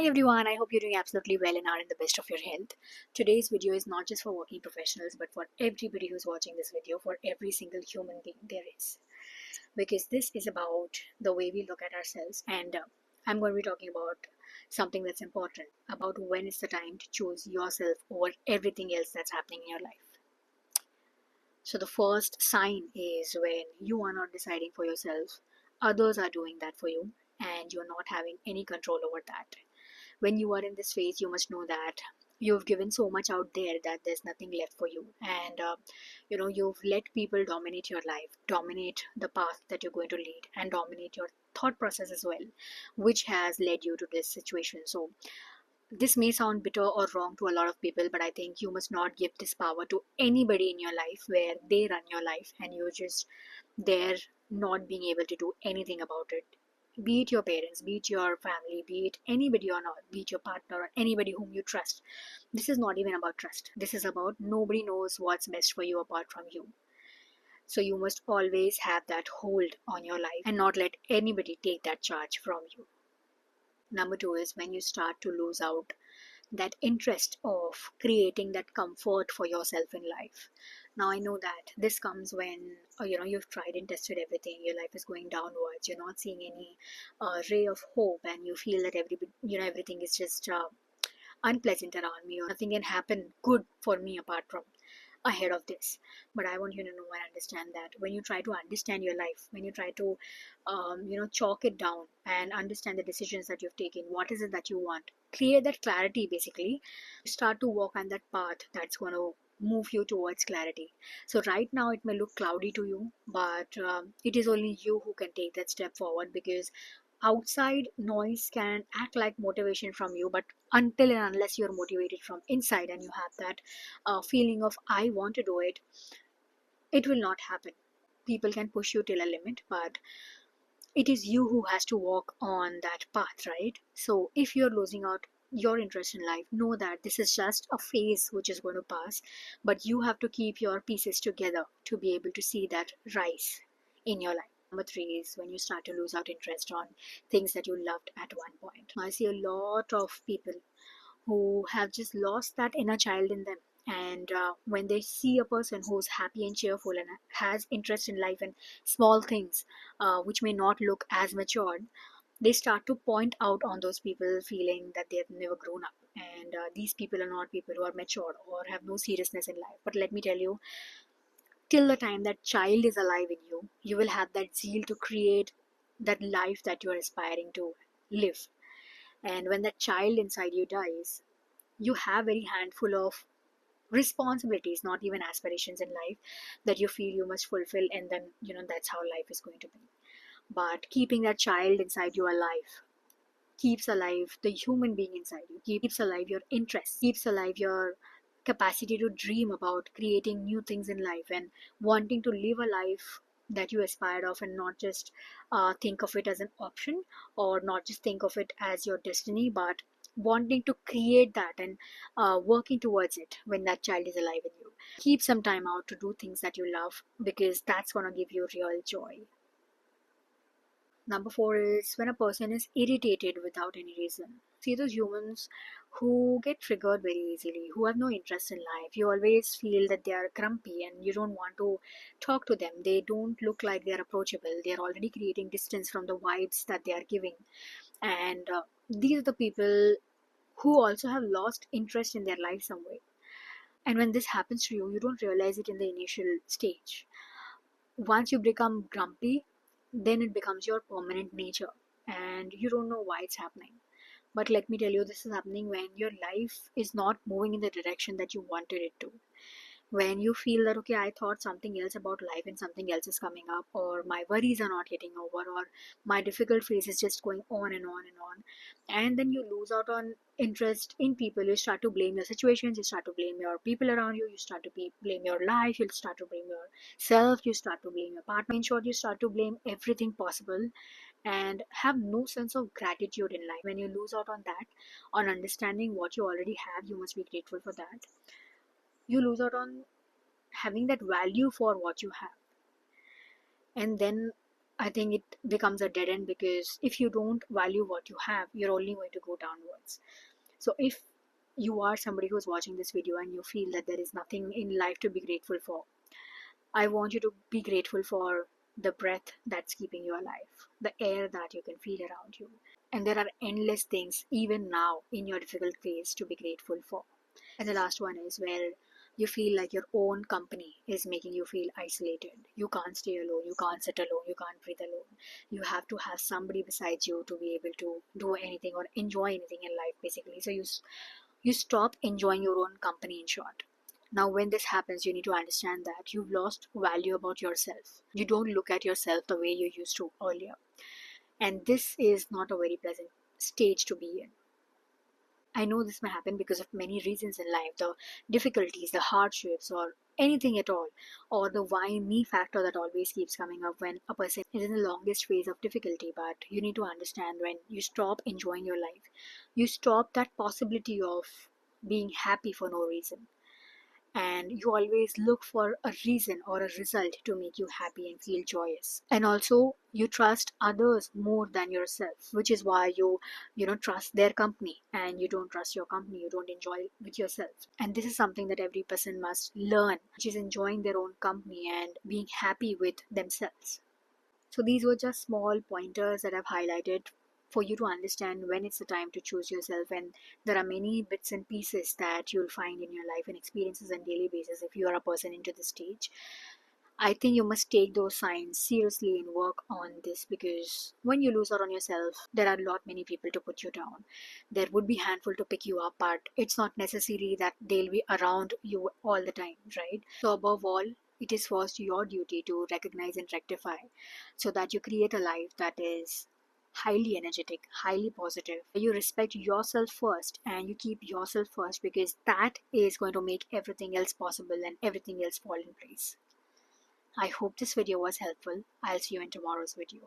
everyone, I hope you're doing absolutely well and are in the best of your health. Today's video is not just for working professionals but for everybody who's watching this video, for every single human being there is. Because this is about the way we look at ourselves, and I'm going to be talking about something that's important, about when it's the time to choose yourself over everything else that's happening in your life. So the first sign is when you are not deciding for yourself, others are doing that for you, and you're not having any control over that. When you are in this phase, you must know that you've given so much out there that there's nothing left for you, and you've let people dominate your life, dominate the path that you're going to lead, and dominate your thought process as well, which has led you to this situation. So this may sound bitter or wrong to a lot of people, but I think you must not give this power to anybody in your life where they run your life and you're just there not being able to do anything about it. Be it your parents, be it your family, be it anybody or not, be it your partner or anybody whom you trust. This is not even about trust. This is about nobody knows what's best for you apart from you. So you must always have that hold on your life and not let anybody take that charge from you. Number two is when you start to lose out that interest of creating that comfort for yourself in life. Now I know that this comes when you've tried and tested everything, your life is going downwards, you're not seeing any ray of hope, and you feel that everything is just unpleasant around me, or nothing can happen good for me apart from ahead of this. But I want you to know and understand that when you try to understand your life, when you try to chalk it down and understand the decisions that you've taken, what is it that you want, create that clarity, basically start to walk on that path that's going to move you towards clarity. So right now it may look cloudy to you, but it is only you who can take that step forward, because outside noise can act like motivation from you, but until and unless you're motivated from inside and you have that feeling of I want to do it, it will not happen. People can push you till a limit, but it is you who has to walk on that path, right? So if you're losing out your interest in life, know that this is just a phase which is going to pass, but you have to keep your pieces together to be able to see that rise in your life. Number three is when you start to lose out interest on things that you loved at one point. I see a lot of people who have just lost that inner child in them, and when they see a person who's happy and cheerful and has interest in life and small things which may not look as matured, they start to point out on those people, feeling that they have never grown up, and these people are not people who are mature or have no seriousness in life. But let me tell you, till the time that child is alive in you, you will have that zeal to create that life that you are aspiring to live. And when that child inside you dies, you have very handful of responsibilities, not even aspirations in life, that you feel you must fulfill, and then that's how life is going to be. But keeping that child inside you alive keeps alive the human being inside you, keeps alive your interests, keeps alive your capacity to dream about creating new things in life and wanting to live a life that you aspired of, and not just think of it as an option, or not just think of it as your destiny, but wanting to create that and working towards it when that child is alive in you. Keep some time out to do things that you love, because that's going to give you real joy. Number four is when a person is irritated without any reason. See those humans who get triggered very easily, who have no interest in life. You always feel that they are grumpy and you don't want to talk to them. They don't look like they are approachable. They are already creating distance from the vibes that they are giving. And these are the people who also have lost interest in their life some way. And when this happens to you, you don't realize it in the initial stage. Once you become grumpy, then it becomes your permanent nature, and you don't know why it's happening. But let me tell you, this is happening when your life is not moving in the direction that you wanted it to. When you feel that, okay, I thought something else about life and something else is coming up, or my worries are not getting over, or my difficult phase is just going on and on and on, and then you lose out on interest in people. You start to blame your situations, you start to blame your people around you, you start to blame your life, you start to blame yourself, you start to blame your partner. In short, you start to blame everything possible and have no sense of gratitude in life. When you lose out on that, on understanding what you already have, you must be grateful for that. You lose out on having that value for what you have. And then I think it becomes a dead end, because if you don't value what you have, you're only going to go downwards. So if you are somebody who's watching this video and you feel that there is nothing in life to be grateful for, I want you to be grateful for the breath that's keeping you alive, the air that you can feel around you. And there are endless things, even now, in your difficult phase to be grateful for. And the last one is where you feel like your own company is making you feel isolated. You can't stay alone, you can't sit alone, you can't breathe alone. You have to have somebody besides you to be able to do anything or enjoy anything in life, basically. So you stop enjoying your own company, in short. Now, when this happens, you need to understand that you've lost value about yourself. You don't look at yourself the way you used to earlier. And this is not a very pleasant stage to be in. I know this may happen because of many reasons in life, the difficulties, the hardships, or anything at all, or the why me factor that always keeps coming up when a person is in the longest phase of difficulty. But you need to understand, when you stop enjoying your life, you stop that possibility of being happy for no reason, and you always look for a reason or a result to make you happy and feel joyous. And also, you trust others more than yourself, which is why you trust their company and you don't trust your company, you don't enjoy with yourself. And this is something that every person must learn, which is enjoying their own company and being happy with themselves. So these were just small pointers that I've highlighted for you to understand when it's the time to choose yourself. And there are many bits and pieces that you'll find in your life and experiences on daily basis if you are a person into this stage. I think you must take those signs seriously and work on this, because when you lose out on yourself, there are a lot many people to put you down. There would be handful to pick you up, but it's not necessary that they'll be around you all the time, right? So above all, it is first your duty to recognize and rectify, so that you create a life that is highly energetic, highly positive. You respect yourself first and you keep yourself first, because that is going to make everything else possible and everything else fall in place. I hope this video was helpful. I'll see you in tomorrow's video.